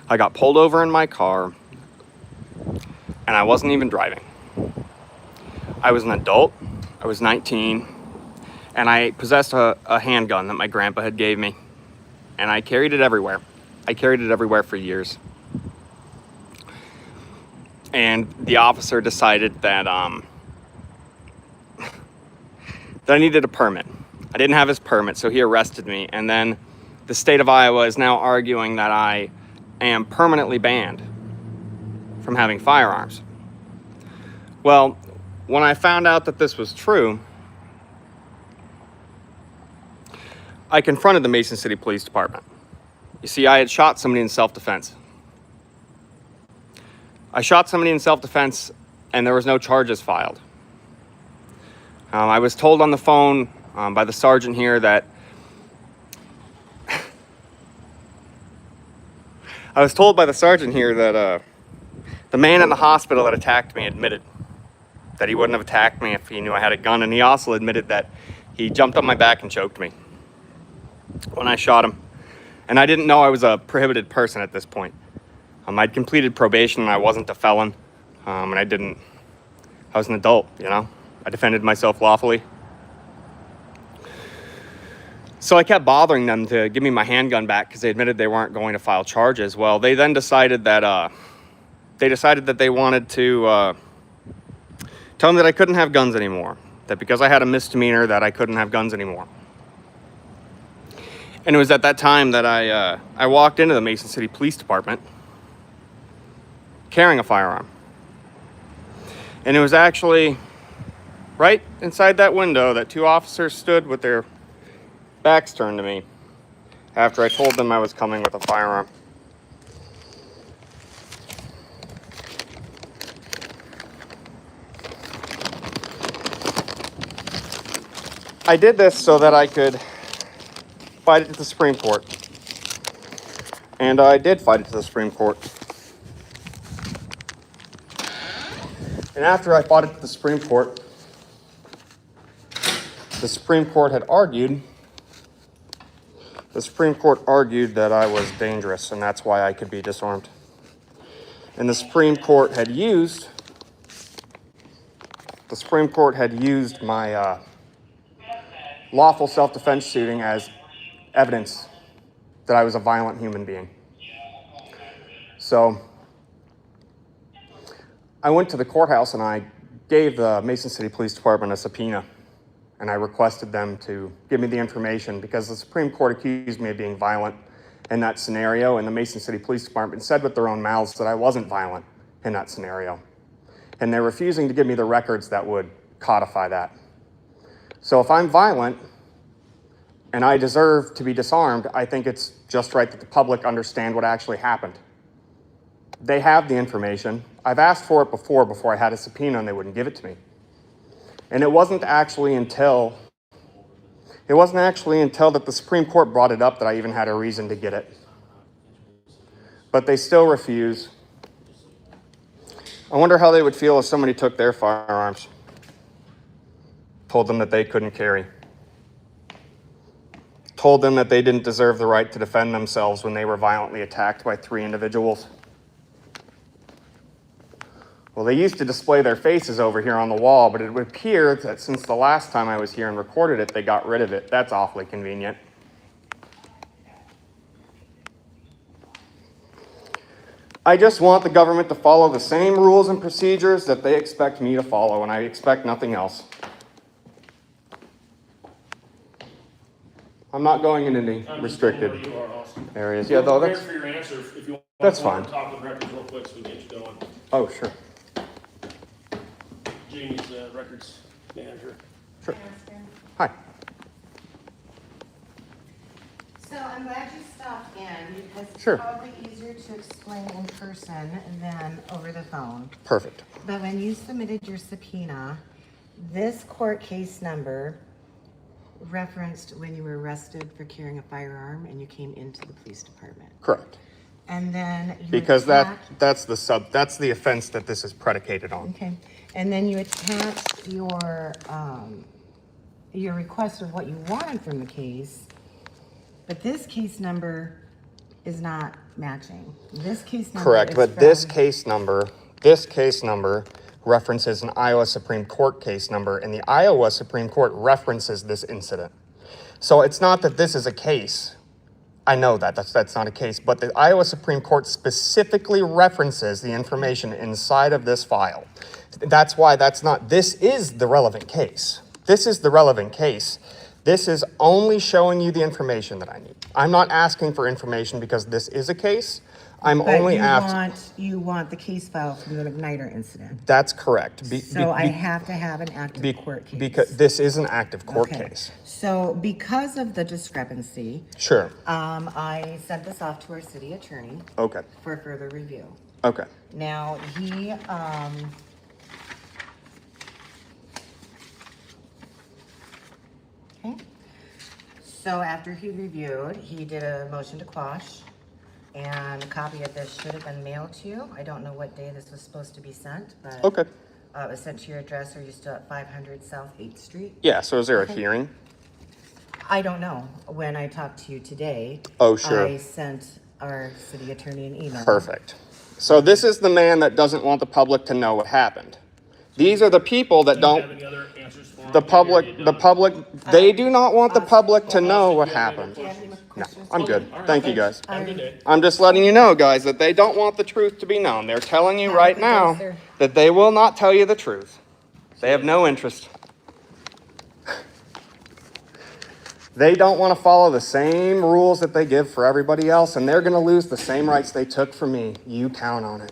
I got pulled over in my car, and I wasn't even driving. I was an adult. I was 19, and I possessed a handgun that my grandpa had gave me, and I carried it everywhere. I carried it everywhere for years. And the officer decided that that I needed a permit. I didn't have his permit, so he arrested me. And then the state of Iowa is now arguing that I am permanently banned from having firearms. Well, when I found out that this was true, I confronted the Mason City Police Department. You see, I had shot somebody in self-defense. I shot somebody in self-defense, and there was no charges filed. I was told on the phone by the sergeant here that the man in the hospital that attacked me admitted that he wouldn't have attacked me if he knew I had a gun, and he also admitted that he jumped on my back and choked me when I shot him. And I didn't know I was a prohibited person at this point. I'd completed probation and I wasn't a felon, and I was an adult, you know? I defended myself lawfully. So I kept bothering them to give me my handgun back because they admitted they weren't going to file charges. Well, they then decided that they wanted to tell them that I couldn't have guns anymore. That because I had a misdemeanor that I couldn't have guns anymore. And it was at that time that I walked into the Mason City Police Department carrying a firearm. And it was actually right inside that window that two officers stood with their backs turned to me after I told them I was coming with a firearm. I did this so that I could fight it to the Supreme Court. And I did fight it to the Supreme Court. And after I fought it to the Supreme Court had argued, that I was dangerous, and that's why I could be disarmed. And the Supreme Court had used my lawful self-defense shooting as evidence that I was a violent human being. So I went to the courthouse and I gave the Mason City Police Department a subpoena, and I requested them to give me the information because the Supreme Court accused me of being violent in that scenario, and the Mason City Police Department said with their own mouths that I wasn't violent in that scenario. And they're refusing to give me the records that would codify that. So if I'm violent and I deserve to be disarmed, I think it's just right that the public understand what actually happened. They have the information. I've asked for it before I had a subpoena and they wouldn't give it to me. And it wasn't actually until that the Supreme Court brought it up that I even had a reason to get it. But they still refuse. I wonder how they would feel if somebody took their firearms, told them that they couldn't carry, told them that they didn't deserve the right to defend themselves when they were violently attacked by 3 individuals. Well, they used to display their faces over here on the wall, but it would appear that since the last time I was here and recorded it, they got rid of it. That's awfully convenient. I just want the government to follow the same rules and procedures that they expect me to follow, and I expect nothing else. I'm not going in any restricted areas. Yeah, though that's for your answer. If you want that's fine. Talk with records real quick so we can get you going. Oh, sure. Jamie's records manager. Sure. Hi. So I'm glad you stopped in because it's Sure. probably easier to explain in person than over the phone. Perfect. But when you submitted your subpoena, this court case number referenced when you were arrested for carrying a firearm and you came into the police department. Correct. And then you Because attached, that's the offense that this is predicated on. okay. And then you attached your request of what you wanted from the case. But this case number is not matching. This case number Correct, is but this from- case number references an Iowa Supreme Court case number, and the Iowa Supreme Court references this incident. So it's not that this is a case. I know that's not a case, but the Iowa Supreme Court specifically references the information inside of this file. That's why this is the relevant case. This is the relevant case. This is only showing you the information that I need. I'm not asking for information because this is a case. I'm But only asking. you want the case file from the igniter incident. That's correct. So I have to have an active court case. Because this is an active court Okay. case. So because of the discrepancy, Sure. I sent this off to our city attorney Okay. for further review. Okay. Now, he, okay. So after he reviewed, he did a motion to quash, and a copy of this should have been mailed to you. I don't know what day this was supposed to be sent, but Okay. it was sent to your address. Are you still at 500 South 8th Street? Yeah. So is there a hearing? I don't know. When I talked to you today, Oh, sure. I sent our city attorney an email. Perfect. So this is the man that doesn't want the public to know what happened. These are the people that Do you have don't. any other answers for him? The public, they do not want the public to Austin, know do what you have any happened. Do you have any more No, questions? I'm good. All right, Thank you, thanks. guys. Have a good day. I'm just letting you know, guys, that they don't want the truth to be known. They're telling you Have a right good day, now sir. that they will not tell you the truth. They have no interest. They don't want to follow the same rules that they give for everybody else, and they're going to lose the same rights they took from me. You count on it.